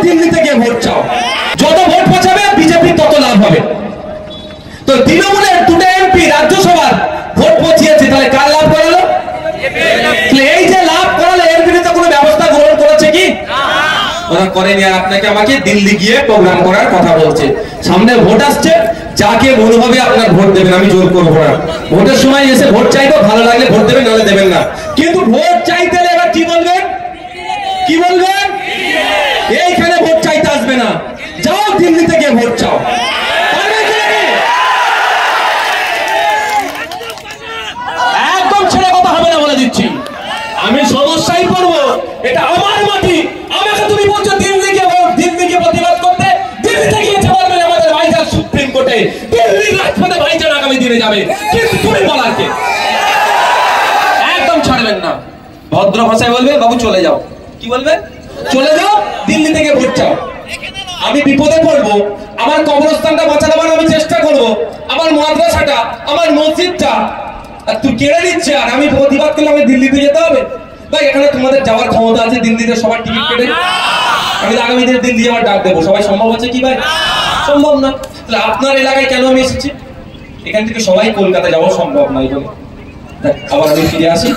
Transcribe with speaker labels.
Speaker 1: দিল্লি থেকে ভোট চাও, যত ভোট পৌঁছাবে বিজেপির তত লাভ হবে। তো তৃণমূলের দুটো এমপি রাজ্যসভার ভোট পৌঁছিয়েছে, তাহলে কার লাভ করালো? এই যে লাভ করালো এর বিরুদ্ধে কোনো ব্যবস্থা গ্রহণ করেছে কি? ওরা করেনি। আর আপনাকে আমাকে দিল্লি গিয়ে প্রোগ্রাম করার কথা বলছে। সামনে ভোট আসছে, যাকে মনে হবে আপনার ভোট দেবেন, আমি জোর করবো না। ভোটের সময় এসে ভোট চাইবো, ভালো লাগলে ভোট দেবেন, নাহলে দেবেন না। কিন্তু ভোট চাইতে এবার কি বলবেন? কি বলবেন? এইখানে ভোট চাইতে আসবে না, যাও দিল্লি থেকে ভোট চাও। একদম ছেড়ে কথা হবে না বলে দিচ্ছি। আমি সমস্যায় পড়বো, এটা আমার মাটি। আমাকে তুমি বলছো দিল্লি গিয়ে প্রতিবাদ করতে, দিল্লিতে গিয়ে বলবেন আমাদের ভাইজান সুপ্রিম কোর্টে, দিল্লির রাজপথে ভাইজান আগামী দিনে যাবে, কিন্তু তুমি বলার কে? একদম ছাড়বেন না, ভদ্র ভাষায় বলবে বাবু চলে যাও। কি বলবে? চলে যাও, দিল্লি থেকে ভোট চাও। আমি বিপদে পড়বো, আমার কবরস্থানটা বাঁচানোর আমি চেষ্টা করবো, আমার মাদ্রাসাটা, আমার মসজিদটা আর তুই কেড়ে নিচ্ছে, আর আমি প্রতিবাদ করলে আমি দিল্লিতে যেতে হবে? ভাই এখানে তোমাদের যাওয়ার ক্ষমতা আছে, দিল্লিতে সবার টিকিট কেটে আমি আগামী দিনে দিল্লি যাওয়ার ডাক দেবো, সবাই সম্ভব আছে কি ভাই? সম্ভব না। তাহলে আপনার এলাকায় কেন আমি এসেছি? এখান থেকে সবাই কলকাতা যাওয়া সম্ভব নয় বলে। আবার আমি ফিরে আসি।